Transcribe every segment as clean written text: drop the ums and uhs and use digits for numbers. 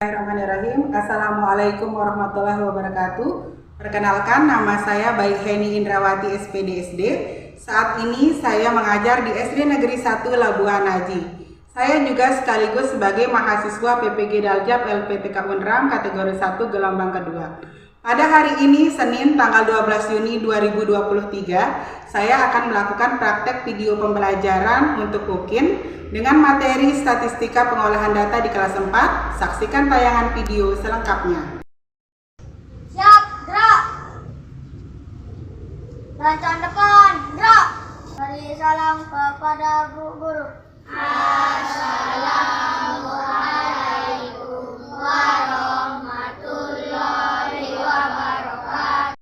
Bismillahirrahmanirrahim. Assalamualaikum warahmatullahi wabarakatuh. Perkenalkan, nama saya Baik Heni Indrawati SPDSD. Saat ini saya mengajar di SD Negeri 1 Labuhan Haji. Saya juga sekaligus sebagai mahasiswa PPG Daljab LPTK Unram kategori 1 gelombang kedua. Pada hari ini, Senin tanggal 12 Juni 2023, saya akan melakukan praktek video pembelajaran untuk UKIN dengan materi statistika pengolahan data di kelas 4. Saksikan tayangan video selengkapnya. Siap, gerak. Lancar depan, gerak. Beri salam kepada Bu Guru. Assalamualaikum warahmatullahi wabarakatuh.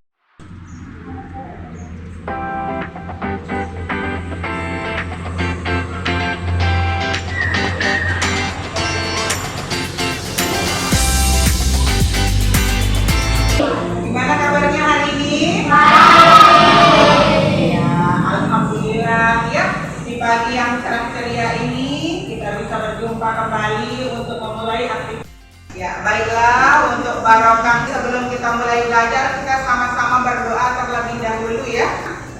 Gimana kabarnya hari ini? Ya, alhamdulillah ya. Di pagi yang cerah ceria ini kita bisa berjumpa kembali untuk memulai aktivitas. Ya, baiklah, untuk barokah sebelum kita mulai belajar, kita sama-sama berdoa terlebih dahulu ya.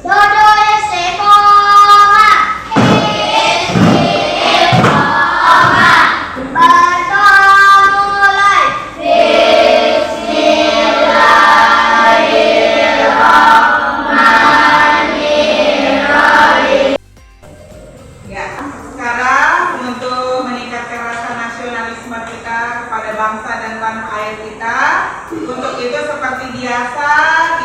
Dodo Sekolah. Bangsa dan tanah air kita. Untuk itu seperti biasa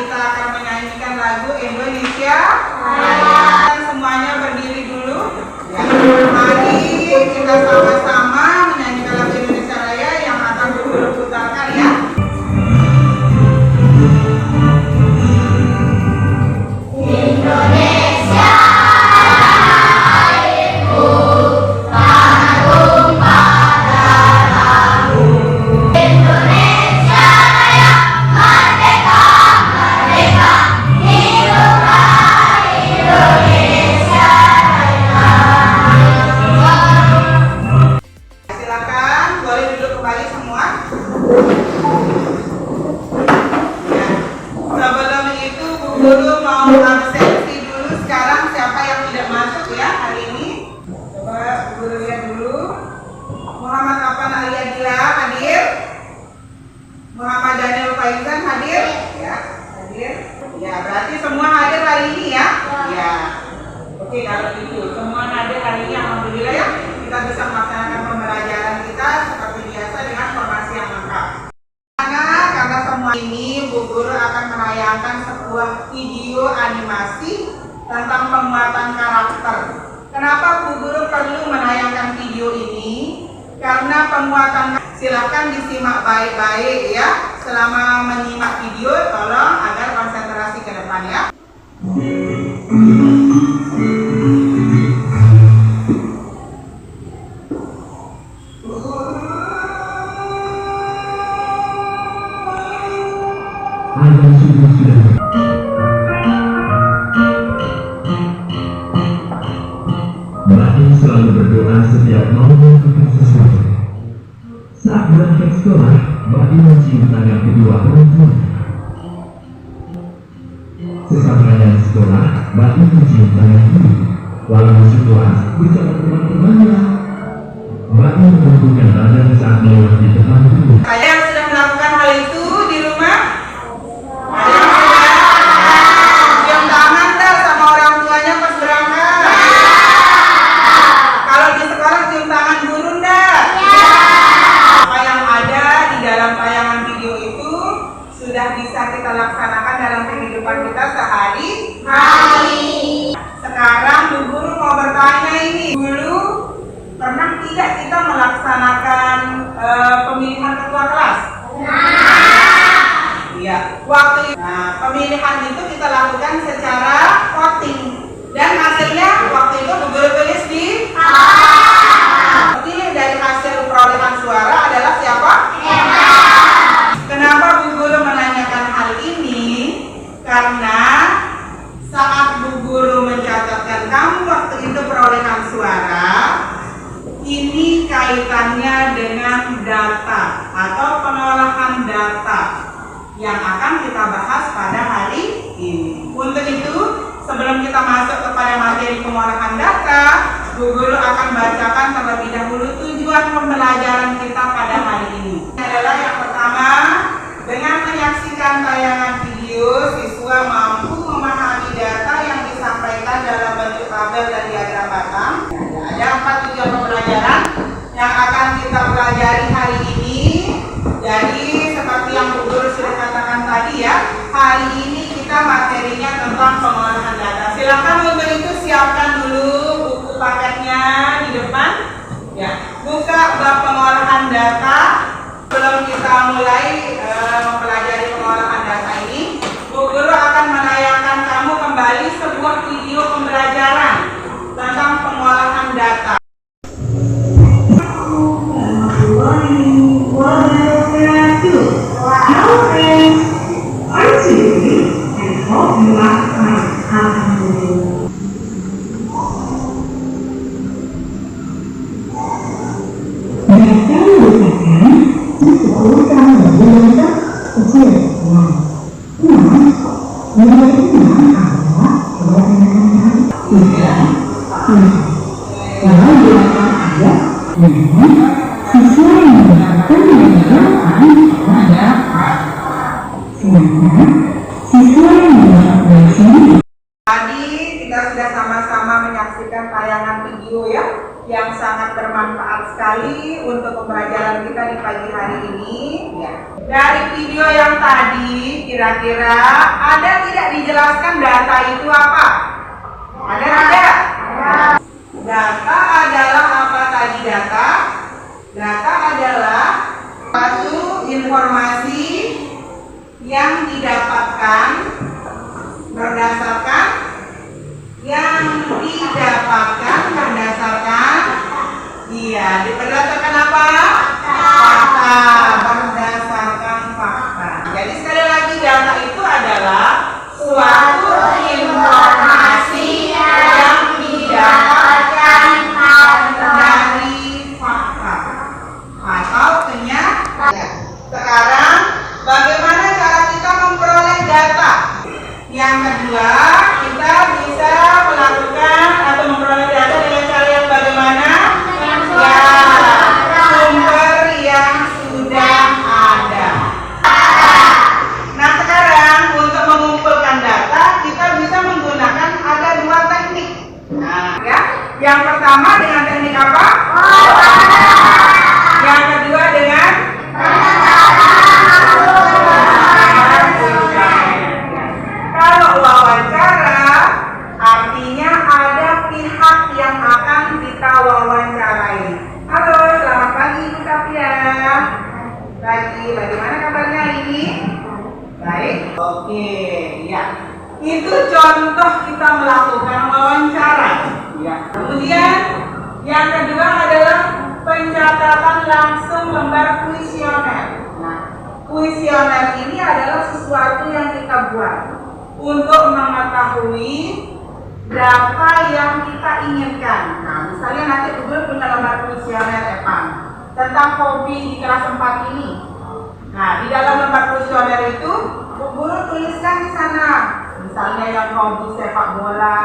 kita akan menyanyikan lagu Indonesia Raya. Semuanya berdiri dulu. Mari kita sama-sama menyanyikan lagu Indonesia Raya yang akan Bu Guru putarkan ya. Indonesia. Sebelum itu Bu Guru mau absensi dulu. Sekarang siapa yang tidak masuk ya hari ini? Coba Bu Guru lihat dulu. Muhammad Afan Aliyadila hadir. Muhammad Daniel Faizan hadir. Ya, hadir. Ya, berarti semua hadir hari ini ya? Ya. Oke, kalau gitu semua hadir hari ini, alhamdulillah ya. Kita bisa melaksanakan pembelajaran kita seperti biasa dengan formasi yang lengkap. Karena semua ini Bu Guru akan menayangkan sebuah video animasi tentang penguatan karakter. Kenapa Bu Guru perlu menayangkan video ini? Karena penguatan, silahkan disimak baik-baik ya. Selama menyimak video, tolong agar konsentrasi ke depan ya. Mbak In selalu berdoa setiap mau melakukan sesuatu. Saat berangkat sekolah, Mbak In mencium tangan kedua orang tua. Sesampainya di sekolah, Mbak In mencium tangan guru. Walau situasi bersama teman-temannya, Mbak In mengumpulkan badan saat melewati depan guru. Saya yang sudah melakukan hal itu di rumah. Cium tangan dah sama orang tuanya pas berangkat. Kalau di sekolah cium tangan guru dah. Apa yang ada di dalam tayangan video itu sudah bisa kita laksanakan dalam kehidupan kita sehari-hari. Sekarang Bu Guru mau bertanya ini, dulu pernah tidak kita melaksanakan pemilihan ketua kelas? Iya. Pemilihan itu kita lakukan secara voting dan hasilnya waktu itu Bu Guru tulis di terpilih dari hasil perolehan suara adalah siapa? Kenapa Bu Guru menanyakan hal ini? Karena saat Bu Guru mencatatkan kamu waktu itu perolehan suara, ini kaitannya dengan data. atau pengolahan data yang akan kita bahas pada hari ini. Untuk itu, sebelum kita masuk kepada materi pengolahan data, Bu Guru akan bacakan terlebih dahulu tujuan pembelajaran kita pada hari ini. Ini adalah yang pertama, dengan menyaksikan tayangan video, siswa mampu memahami data yang disampaikan dalam bentuk tabel dan diagram batang. Ada 4 tujuan pembelajaran yang akan kita pelajari hari ini. Jadi seperti yang Bu Guru sudah katakan tadi ya, hari ini kita materinya tentang pengolahan data. Silakan untuk itu siapkan dulu buku paketnya di depan. Ya, buka bab pengolahan data. Sebelum kita mulai mempelajari pengolahan data ini, Bu Guru akan menayangkan kamu kembali sebuah video pembelajaran tentang pengolahan data. Tadi kita sudah sama-sama menyaksikan tayangan video ya, yang sangat bermanfaat sekali untuk pembelajaran kita di pagi hari ini. Ya. Dari video yang tadi, kira-kira ada tidak dijelaskan data itu apa? Ada tidak? Data adalah apa tadi data? Data adalah suatu informasi yang didapatkan berdasarkan berdasarkan apa? Fakta. Berdasarkan fakta. Jadi sekali lagi data itu adalah suatu informasi yang didapatkan dari fakta atau kenyataan. Sekarang bagaimana cara kita memperoleh data? Yang kedua, kita bisa melakukan atau memperoleh data dengan cara yang bagaimana? Ya, sumber yang sudah ada. Nah, sekarang untuk mengumpulkan data, kita bisa menggunakan ada 2 teknik. Nah, ya. Yang pertama dengan teknik apa? Yang kedua dengan kalau wawancara, artinya ada pihak yang akan kita wawancarai. Halo, selamat pagi Ibu Kapia. Pagi, bagaimana kabarnya hari ini? Baik? Oke, ya. Itu contoh kita melakukan wawancara. Ya. Kemudian, yang kedua adalah pencatatan langsung lembar kuesioner. Nah, kuesioner ini adalah sesuatu yang kita buat untuk mengetahui data yang kita inginkan. Nah, misalnya nanti Google punya lembar kuesioner Evan tentang hobi di kelas 4 ini. Nah, di dalam lembar kuesioner itu Google tuliskan di sana, misalnya yang hobi sepak bola,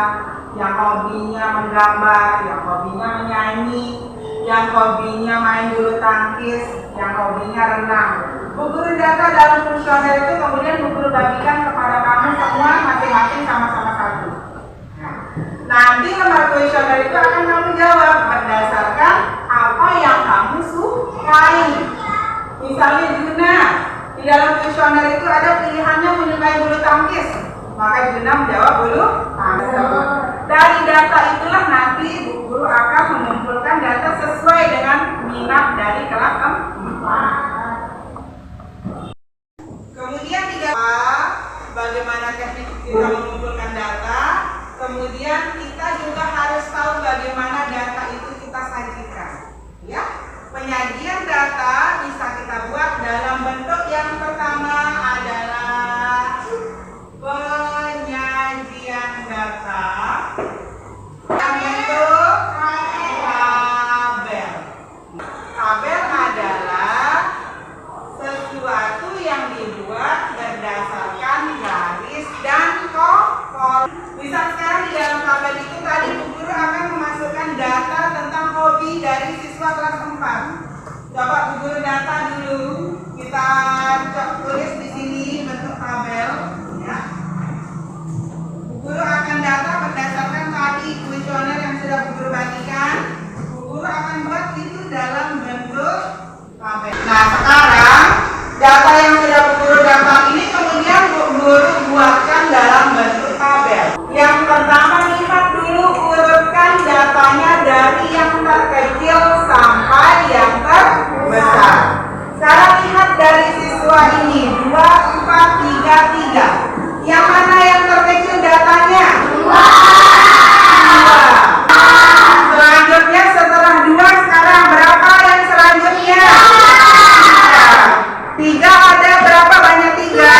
yang hobinya menggambar, yang hobinya menyanyi, yang hobinya main bulu tangkis, yang hobinya renang. Guru data dalam kuesioner itu kemudian guru bagikan kepada kamu semua masing-masing sama-sama satu. Nah, nanti lembar kuesioner itu akan kamu jawab berdasarkan apa yang kamu sukai. Misalnya Juna, di dalam kuesioner itu ada pilihannya menyukai bulu tangkis, maka Juna menjawab bulu tangkis. Dari data itulah nanti guru akan mengumpulkan data sesuai dengan minat dari kelas 4. Kemudian bagaimana teknik kita mengumpulkan data. Kemudian kita juga harus tahu bagaimana data itu kita sajikan. Ya, penyajian data bisa kita buat dalam bentuk yang pertama adalah penyajian data dalam bentuk tabel. Tabel adalah siswa ini? 2, 4, 3, 3. Yang mana yang terkecil datanya? 2. Selanjutnya setelah 2 sekarang berapa yang selanjutnya? 3 ada berapa banyak 3?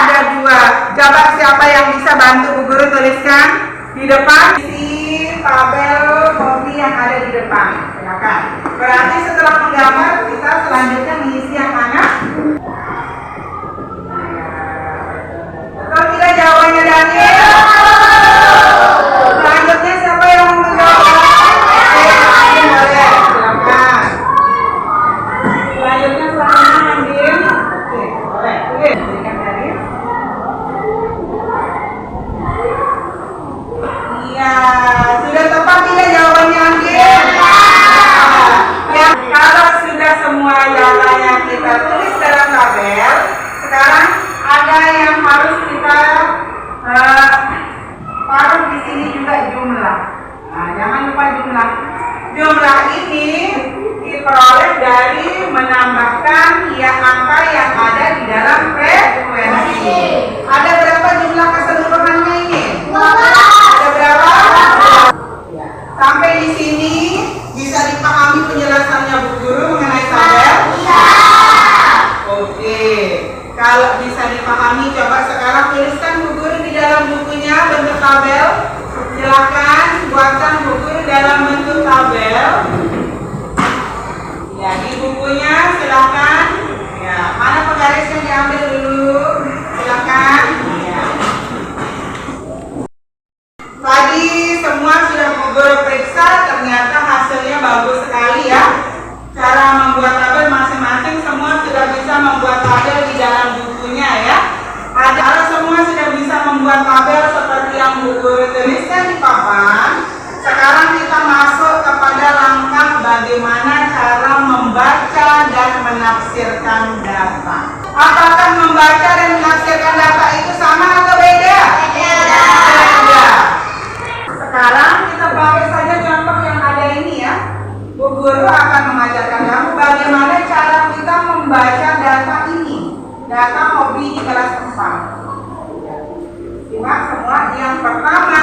Ada 2. Coba siapa yang bisa bantu Bu Guru tuliskan di depan isi tabel hobi yang ada di depan. Silakan. Berarti setelah menggambar kita selanjutnya mengisi yang mana? Betul tidak jawabannya Daniel? Selanjutnya siapa yang mau menjawab? Boleh, silakan. Selanjutnya Andin. Oke, boleh. Berikan dari. Iya, sudah tepat tidak jawabannya Andin? Ya, kalau sudah semua data yang kita tulis dalam tabel, sekarang ada yang harus kita taruh di sini juga jumlah. Nah, jangan lupa jumlah. Jumlah ini diperoleh dari menambahkan angka yang ada di dalam frekuensi. Ada berapa jumlah keseluruhannya ini? Ada berapa? Ya. Sampai di sini bisa dipahami penjelasannya Bu Guru mengenai tabel? Iya. Oke. Kalau bisa dipahami, coba sekarang tuliskan Bu Guru di dalam bukunya bentuk tabel. Silakan buatkan Bu Guru dalam bentuk tabel. Ya, di bukunya silakan. Ya, mana penggarisnya diambil dulu? Silakan. Ya. Tadi semua sudah Bu Guru periksa, ternyata hasilnya bagus sekali ya. Cara membuat tabel masing-masing semua sudah bisa membuat tabel di dalam bukunya ya. Kalau semua sudah bisa membuat tabel seperti yang Bu Guru tuliskan di papan, sekarang kita masuk kepada langkah bagaimana cara membaca dan menafsirkan data. Apakah membaca dan menafsirkan data itu sama atau beda? Beda. Sekarang kita pakai saja contoh yang ada ini ya. Bu Guru akan mengajarkan kamu bagaimana cara kita membaca data ini. Data hobi di kelas 4. Simak semua. Yang pertama,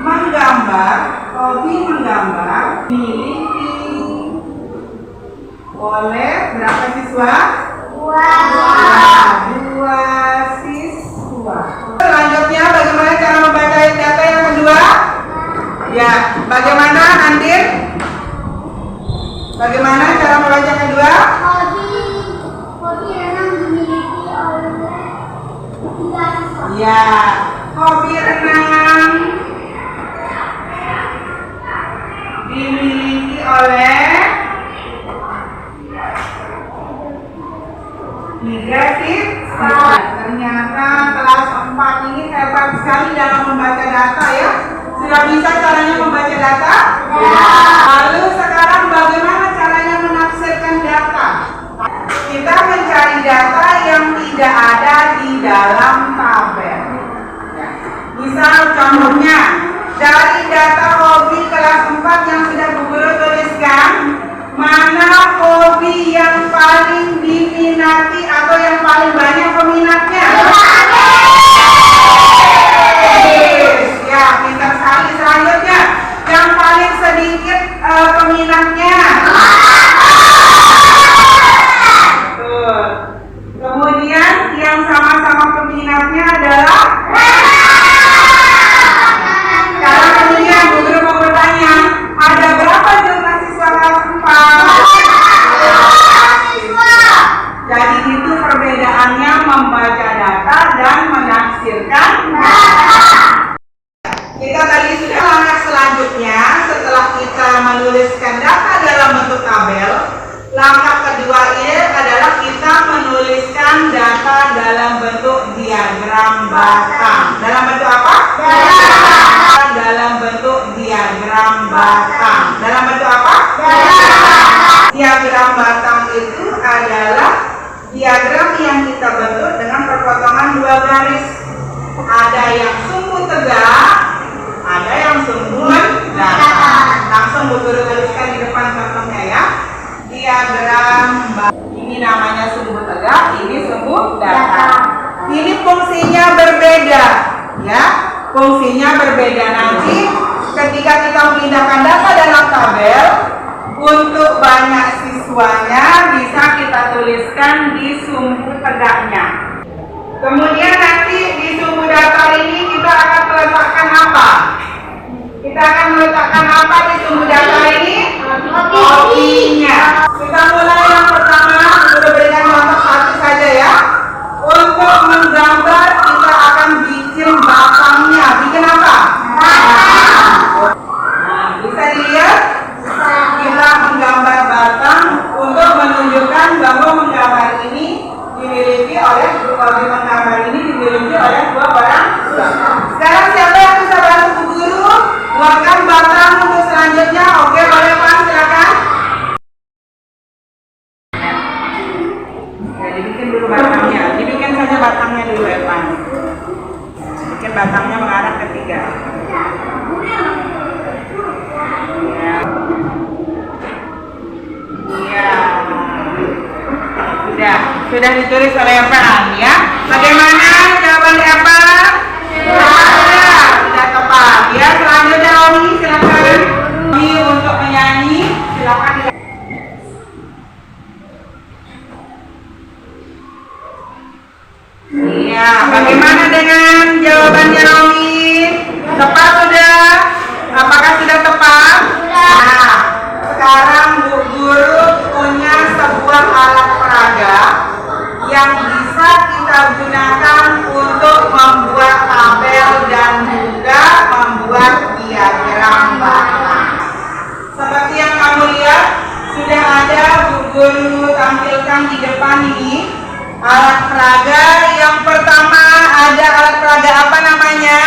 menggambar. Hobi menggambar dimiliki oleh berapa siswa? 2 siswa. Selanjutnya bagaimana cara membaca data yang kedua? Ya, bagaimana Andin? Bagaimana cara membaca kedua? Hobi renang dimiliki oleh 3 siswa. Ya, hobi renang dimiliki oleh 3 siswa. Ternyata kelas 4 ini hebat sekali dalam membaca data ya. Sudah bisa caranya membaca data? Ya. Lalu sekarang bagaimana caranya menafsirkan data? Kita mencari data yang tidak ada di dalam tabel. Ya. Misal contohnya, dari data hobi kelas 4 yang sudah Bu Guru tuliskan, mana hobi yang paling diminati atau yang paling banyak peminatnya? Ya, pintar sekali. Selanjutnya, yang paling sedikit peminatnya? Betul. Kemudian yang sama-sama peminatnya adalah? Sekarang kemudian Bu Guru mau bertanya, ada berapa jumlah siswa kelas 4? Jadi itu perbedaannya membaca data dan menafsirkan data. Kita tadi sudah langkah selanjutnya setelah kita menuliskan data dalam bentuk tabel. Langkah kedua ini adalah kita menuliskan data dalam bentuk diagram batang. Dalam bentuk apa? Dalam bentuk diagram batang. Dalam bentuk apa? Diagram batang itu adalah diagram yang kita bentuk dengan perpotongan 2 garis. Ada yang sungguh tegak, ada yang sungguh datar. Langsung Bu Guru tuliskan di depan contohnya ya. Diagram Ya, fungsinya berbeda. Nanti ketika kita memindahkan data dalam tabel, untuk banyak siswanya bisa kita tuliskan di sumbu tegaknya. Kemudian nanti di sumbu daftar ini kita akan meletakkan apa? Kita akan meletakkan apa di sumbu daftar ini? Kopinya. Kita mulai yang pertama, sudah berikan contoh satu saja ya. Untuk menggambar kita akan bikin batangnya. Bikin apa? Nah, bisa dilihat? Kita menggambar batang untuk menunjukkan bahwa menggambar ini dimiliki oleh dua orang. Sekarang siapa yang bisa bantu Bu Guru buatkan batang untuk selanjutnya? Oke, boleh Pak, silakan. Ya, dibikin dulu batangnya. Dibikin saja batangnya dulu ya Pak. Bikin batangnya mengarah ke 3. Ya. Sudah ditulis oleh Evan ya. Bagaimana jawaban Evan? Sudah tepat. Ya, selanjutnya Omi silakan. Omi untuk menyanyi silakan. Iya, bagaimana dengan jawabannya Omi? Tepat sudah? Apakah sudah tepat? Nah, sekarang Bu Guru punya sebuah alat peraga yang bisa kita gunakan untuk membuat tabel dan juga membuat diagram batang. Seperti yang kamu lihat, sudah ada Bu Guru tampilkan di depan ini alat peraga. Yang pertama ada alat peraga apa namanya?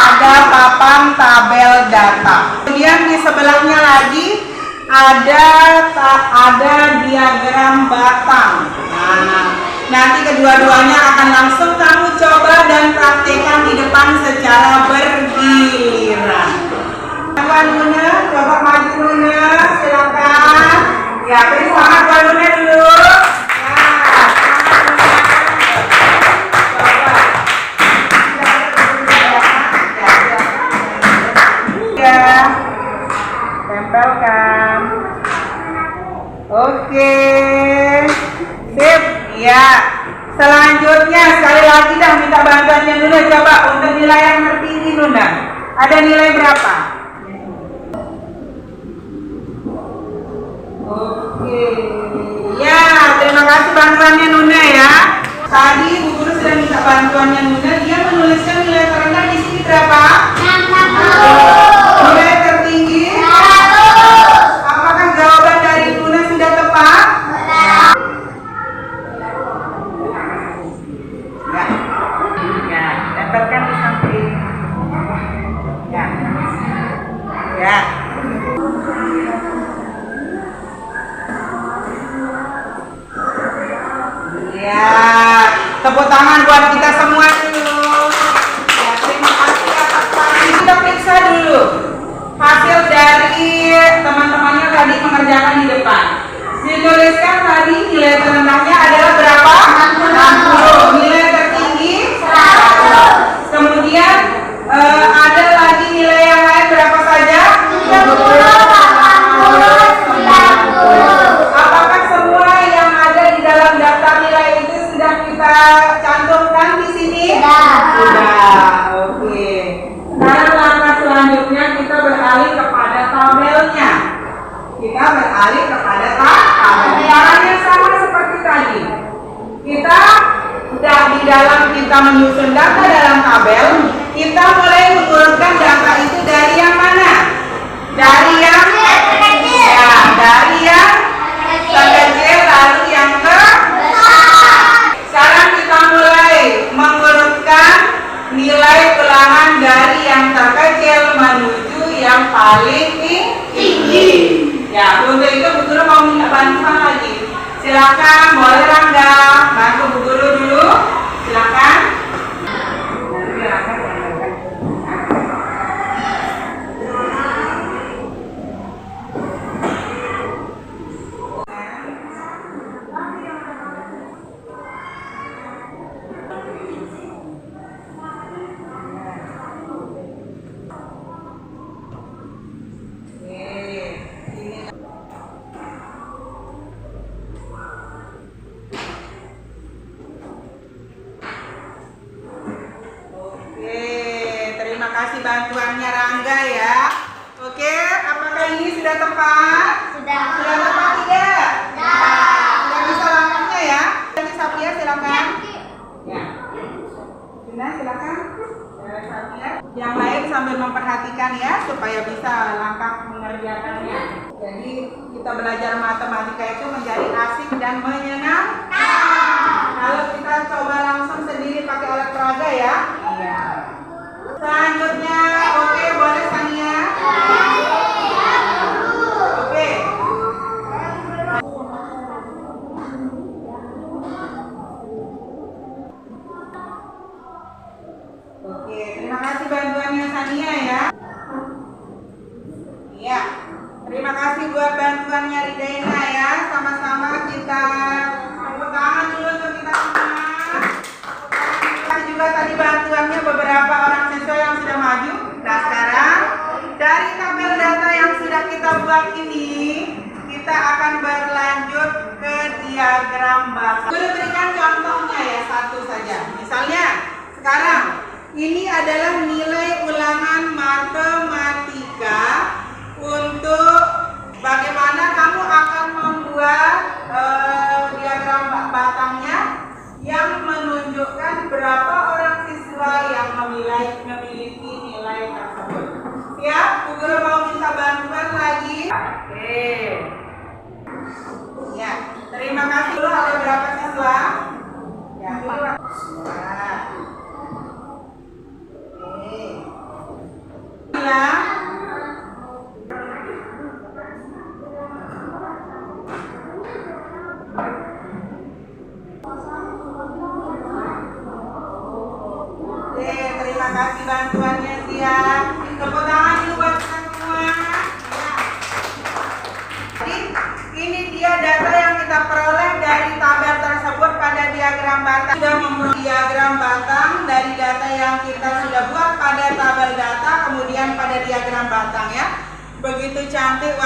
Ada papan tabel data. Kemudian di sebelahnya lagi ada diagram batang. Nah, nanti kedua-duanya akan langsung kamu coba dan praktekkan di depan secara bergiliran. Coba Nuna, coba maju Nuna, silakan. Ya, beri semangat buat Nuna dulu. Tempelkan. Oke, sip. Ya, selanjutnya sekali lagi dah minta bantuannya Nuna. Coba untuk nilai yang tertinggi Nuna, ada nilai berapa? Oke, ya terima kasih bantuannya Nuna ya. Tadi Bu Guru sudah minta bantuannya Nuna. Dia menuliskan nilai terendah di sini berapa? 60. Nilai tertinggi? 100. Apakah jawaban dari Nuna sudah tepat? Ya. Ya, tempelkan di samping. Ya. Ya. Ya, tepuk tangan buat kita semua dulu. Ya, terima kasih atas hari. Kita periksa dulu hasil dari teman-temannya tadi mengerjakan di depan. Dituliskan tadi nilai terendahnya adalah berapa? 60. Nilai tertinggi 100. Kemudian ada lagi nilai yang lain berapa saja? 30. Apakah semua yang ada di dalam daftar nilai itu sudah kita cantumkan di sini? Sudah. Oke. Sekarang langkah selanjutnya kita beralih kepada tabelnya. Kita beralih kepada tabel. Caranya sama seperti tadi. Kita sudah di dalam kita menyusun data dalam tabel, kita mulai mengurutkan data itu dari yang mana? Dari yang ya, dari yang terkecil lalu yang sekarang kita mulai mengurutkan nilai ulangan dari yang terkecil menuju yang paling tinggi. Ya, untuk itu Bu Guru mau minta bantuan lagi. Silakan, boleh Rangga bantu Bu Guru dulu. Silakan. Nanti Rangga boleh. kita belajar matematika itu menjadi asik dan menyenangkan. Kalau kita coba langsung sendiri pakai alat peraga ya. Iya. Selanjutnya, oke, boleh Sania? Oke. Oke, terima kasih bantuannya Sania ya. Iya. Terima kasih buat bantuannya Ridena ya. Sama-sama kita tepuk tangan dulu untuk kita semua. Terima juga tadi bantuannya beberapa orang siswa yang sudah maju. Nah sekarang dari tabel data yang sudah kita buat ini, kita akan berlanjut ke diagram basal. Guru berikan contohnya ya, satu saja. Misalnya sekarang ini adalah nilai ulangan matematika untuk bagaimana kamu akan membuat diagram batangnya yang menunjukkan berapa orang siswa yang memiliki nilai tersebut. Siap? Bu Guru mau minta bantuan lagi. Oke. Ya, terima kasih. Dulu ada berapa siswa? Ya, dua. Oke. Ya. Oke, terima kasih bantuannya Sia. Tepuk tangan dulu buat kita semua. Ya. Jadi ini dia data yang kita peroleh dari tabel tersebut pada diagram batang. Sudah memperoleh diagram batang dari data yang kita sudah buat pada tabel data, kemudian pada diagram batang ya. Begitu cantik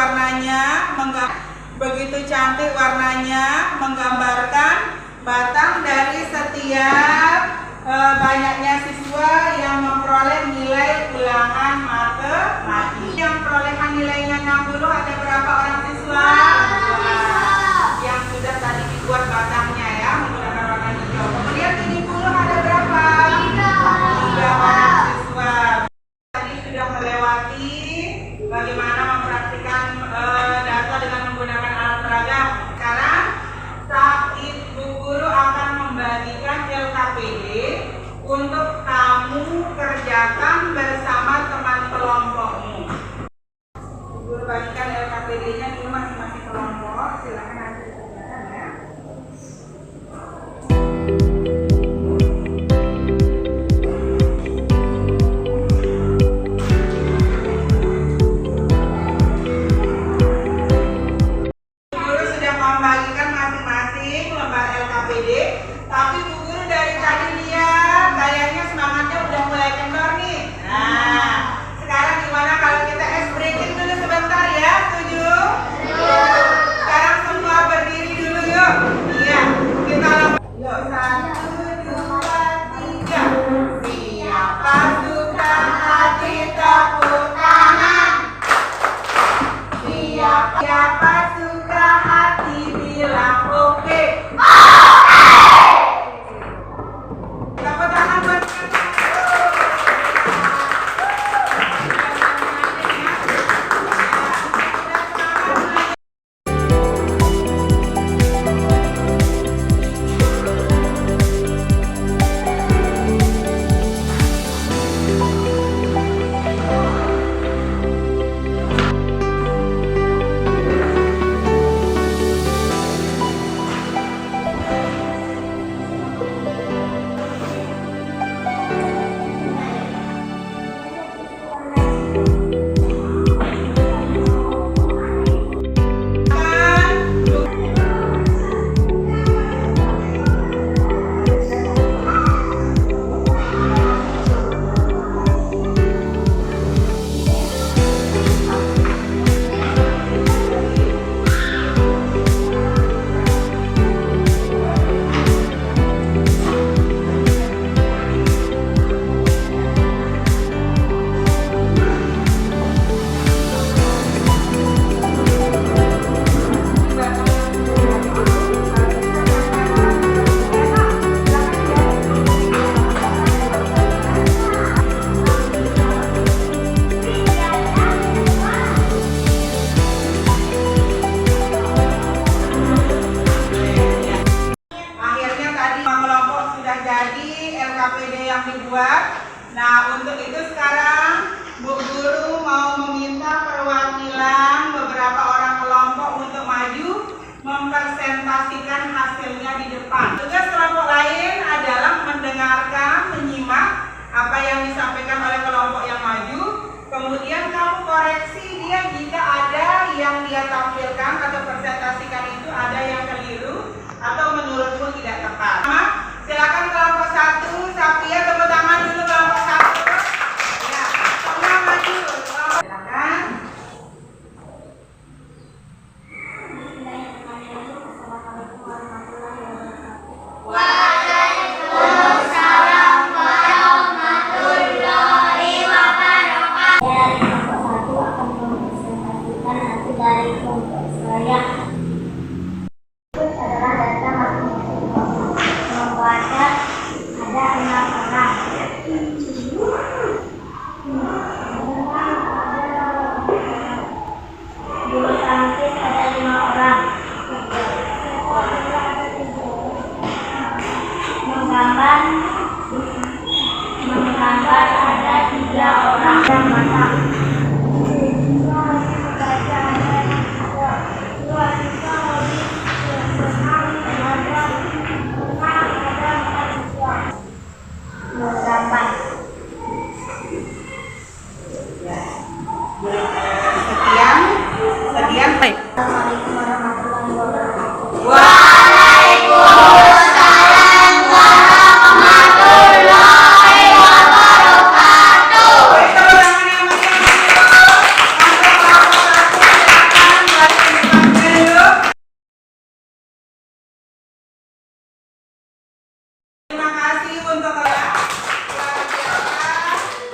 warnanya, menggambarkan batang dari setiap banyaknya siswa yang memperoleh nilai ulangan matematika. Yang perolehan nilainya 60 ada berapa orang siswa? Yang sudah tadi dibuat batangnya ya, menggunakan warna hijau. Kemudian 70 ada berapa? 3 orang siswa. Tadi sudah melewati bagaimana mempraktikkan data dengan menggunakan alat peraga. Sekarang saat Bu Guru akan membagikan LKPD untuk kamu kerjakan bersama teman kelompokmu. Bu Guru bagikan LKPD-nya dulu masing-masing kelompok. Silakan nanti dikerjakan ya. Guru sudah membagikan masing-masing lembar LKPD, tapi Bu Guru dari tadi lihat kayaknya semangatnya udah mulai kendor nih. Nah, sekarang gimana kalau kita ice breaking dulu sebentar ya? Setuju? Sekarang semua saya. Itu adalah data membaca ada 6 orang. Bulu tangkis ada 5 orang. Menggambar ada 3 orang yang masak. Menggambar. Sekian. Baik. Assalamualaikum warahmatullahi wabarakatuh. Waalaikumsalam warahmatullahi wabarakatuh. Beri tepuk tangan yang meriah. Terima kasih untuk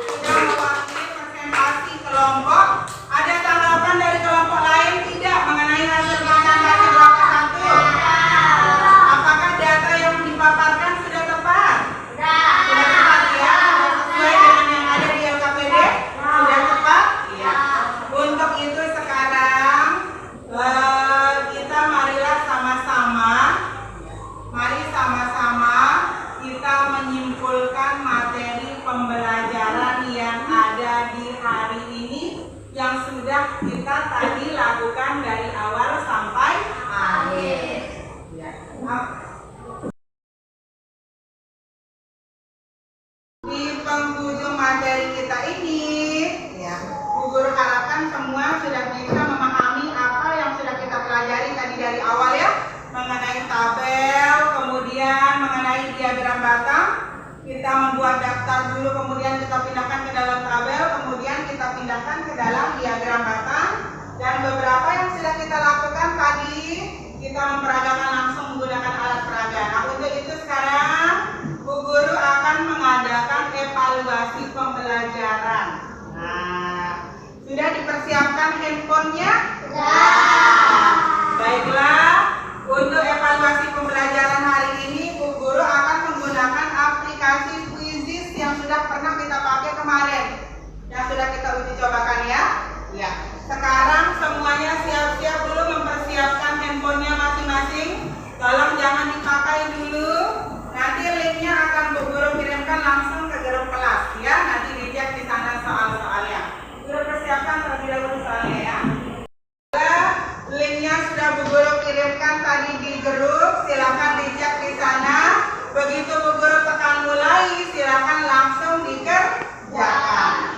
sudah mewakili presentasi kelompok. Ada tanggapan dari kelompok lain tidak mengenai hasil presentasi kelompok 1? Apakah data yang dipaparkan sudah tepat? Sudah tepat ya? Sudah sesuai dengan yang ada di LKPD? Sudah tepat? Iya. Untuk itu sekarang kita marilah sama-sama kita menyimpulkan materi pembelajaran yang ada di hari ini yang sudah kita tadi lakukan dari awal sampai akhir. Ya. Di penghujung materi kita ini, ya, Bu Guru harapkan semua sudah bisa memahami apa yang sudah kita pelajari tadi dari awal ya, mengenai tabel, kemudian mengenai diagram batang. Kita membuat daftar dulu, kemudian kita pindahkan ke dalam tabel, kemudian kita pindahkan ke dalam diagram batang. Dan beberapa yang sudah kita lakukan tadi, kita memperagakan langsung menggunakan alat peraga. Nah, untuk itu sekarang Bu Guru akan mengadakan evaluasi pembelajaran. Nah, sudah dipersiapkan handphonenya? Baiklah, untuk evaluasi pembelajaran hari ini Bu Guru akan menggunakan aplikasi Quizizz yang sudah pernah kita pakai kemarin, yang sudah kita uji cobakan ya. Ya. Sekarang semuanya siap-siap dulu mempersiapkan handphonenya masing-masing. Tolong jangan dipakai dulu. Nanti linknya akan Bu Guru kirimkan langsung ke grup kelas ya. Nanti dicek di sana soal-soalnya. Bu Guru persiapkan terlebih dahulu soalnya ya. Linknya sudah Bu Guru kirimkan tadi di grup. Silakan dicek di sana. Begitu Bu Guru tekan mulai, silakan langsung dikerjakan.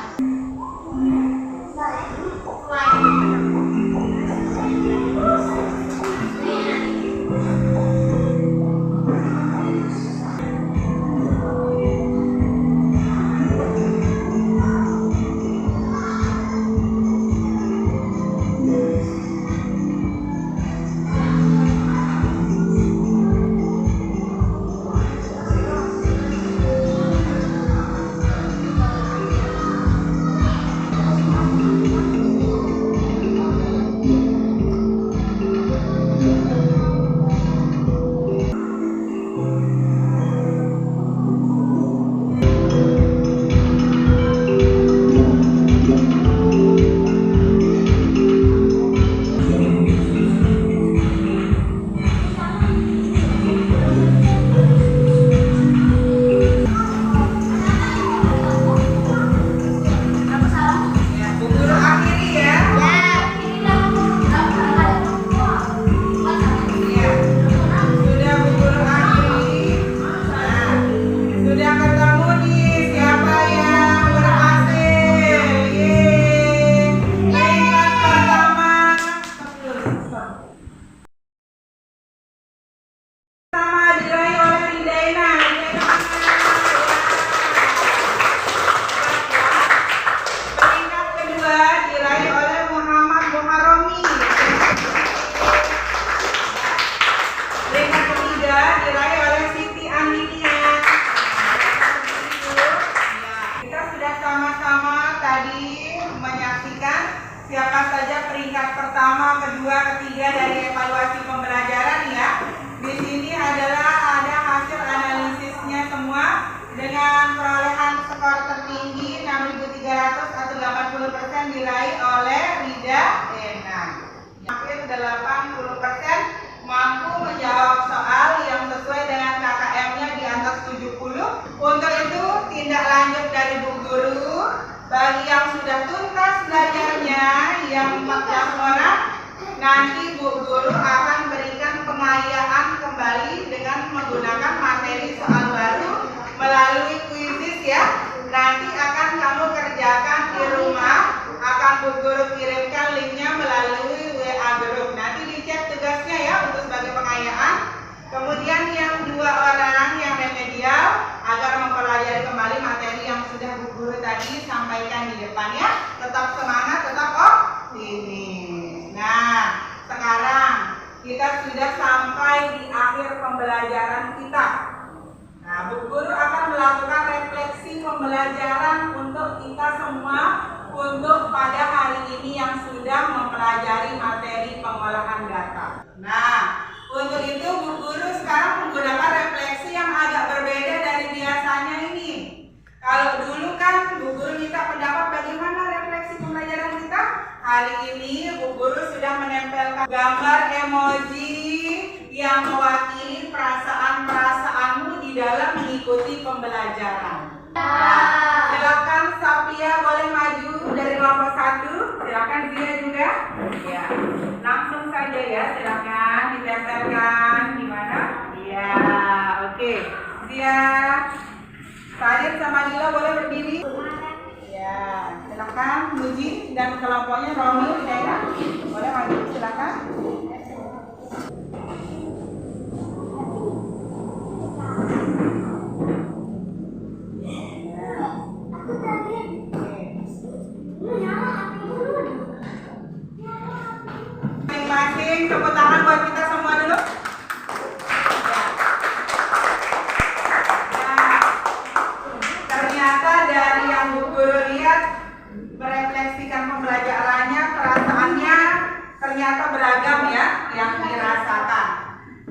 dari evaluasi pembelajaran ya. Di sini adalah ada hasil analisisnya semua dengan perolehan skor tertinggi 6.300 atau 80% diraih oleh Rida Ena. Hampir 80% mampu menjawab soal yang sesuai dengan KKM-nya di atas 70. Untuk itu tindak lanjut dari Bu Guru bagi yang sudah tuntas belajarnya yang 14 orang, nanti Bu Guru akan berikan pengayaan kembali dengan menggunakan materi soal baru melalui kuisis ya. Nanti akan kamu kerjakan di rumah, akan Bu Guru kirimkan linknya melalui WA Group. Nanti dicek tugasnya ya untuk sebagai pengayaan. Kemudian yang 2 orang yang remedial agar mempelajari kembali materi yang sudah Bu Guru tadi sampaikan di depan ya. Tetap semangat, tetap optimis. Nah, sekarang kita sudah sampai di akhir pembelajaran kita. Nah, Bu Guru akan melakukan refleksi pembelajaran untuk kita semua untuk pada hari ini yang sudah mempelajari materi pengolahan data. Nah, untuk itu Bu Guru sekarang menggunakan refleksi yang agak berbeda dari biasanya ini. Kalau dulu kan Bu Guru minta pendapat bagaimana refleksi pembelajaran kita. Hari ini Bu Guru sudah menempelkan gambar emoji yang mewakili perasaan-perasaanmu di dalam mengikuti pembelajaran. Nah, silakan Sapia boleh maju dari kelompok 1. Silakan Zia juga. Ya, langsung saja ya, silakan ditempelkan di mana? Ya, oke. Zia, Said sama Lila boleh berdiri. Ya, silakan Muji dan kelompoknya Romi Hidayah boleh maju, silakan. Masing-masing tepuk tangan buat kita semua dulu. Nah, ternyata dari yang Bu Guru lihat merefleksikan pembelajarannya, perasaannya ternyata beragam ya yang dirasakan.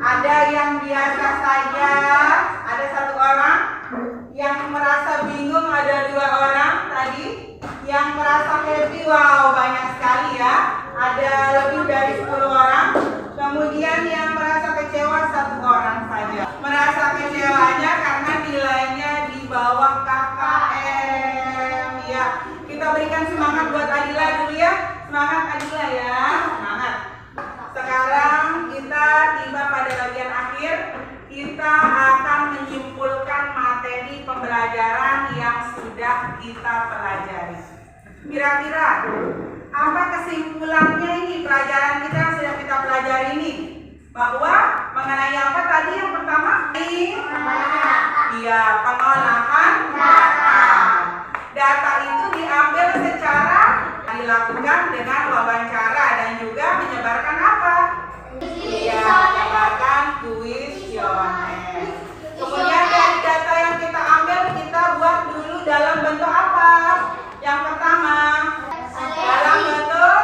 Ada yang biasa saja, ada 1 orang. Yang merasa bingung ada 2 orang tadi. Yang merasa happy, wow banyak sekali ya. Ada lebih dari 10 orang. Kemudian yang merasa kecewa 1 orang saja. Merasa kecewanya karena nilainya di bawah KKM ya. Kita berikan semangat buat Adila dulu ya. Semangat Adila ya. Semangat. Sekarang kita tiba pada bagian akhir. Kita akan menyimpulkan materi pembelajaran yang sudah kita pelajari. Kira-kira apa kesimpulannya ini pelajaran kita yang sudah kita pelajari ini? Bahwa mengenai apa tadi yang pertama? Iya, pengolahan data. Data itu diambil secara dilakukan dengan wawancara dan juga menyebarkan apa? Iya, menyebarkan kuesioner. Kemudian dari data yang kita ambil kita buat dulu dalam bentuk apa? Yang pertama dalam bentuk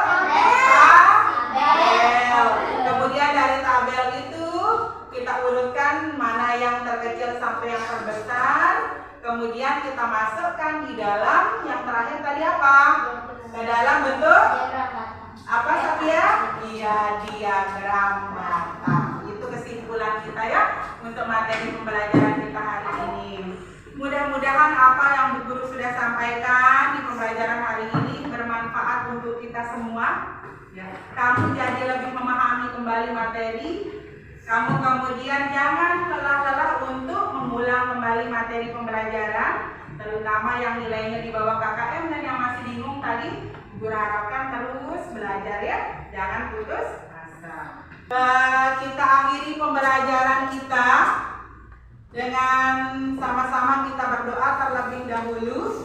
tabel. Kemudian dari tabel itu kita urutkan mana yang terkecil sampai yang terbesar. Kemudian kita masukkan di dalam yang terakhir tadi apa? Ke dalam bentuk apa Sapia? Iya, diagram batang. Itu kesimpulan kita ya untuk materi pembelajaran kita hari ini. Mudah-mudahan apa yang Bu Guru sudah sampaikan di pembelajaran hari ini bermanfaat untuk kita semua. Ya, kamu jadi lebih memahami kembali materi. Kamu kemudian jangan lelah-lelah untuk mengulang kembali materi pembelajaran, terutama yang nilainya di bawah KKM dan yang masih bingung tadi. Guru harapkan terus belajar ya, jangan putus asa. Kita akhiri pembelajaran kita dengan sama-sama kita berdoa terlebih dahulu.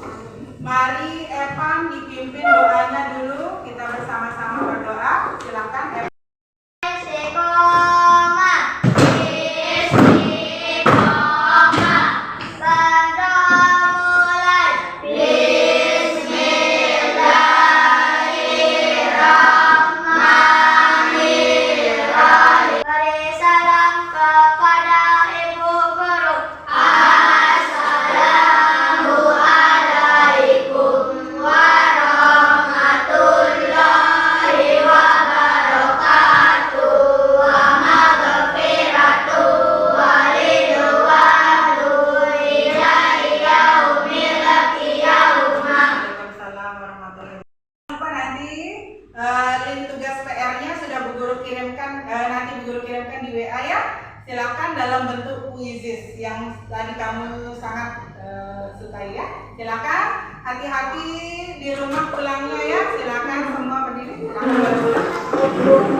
Mari Evan dipimpin doanya dulu, kita bersama-sama berdoa. Silakan Evan. Bismillahirrahmanirrahim. kirimkan, nanti Bu Guru kirimkan di WA ya. Silakan dalam bentuk puisi yang tadi kamu sangat sukai ya. Silakan, hati-hati di rumah pulangnya ya. Silakan semua berdiri. Silakan.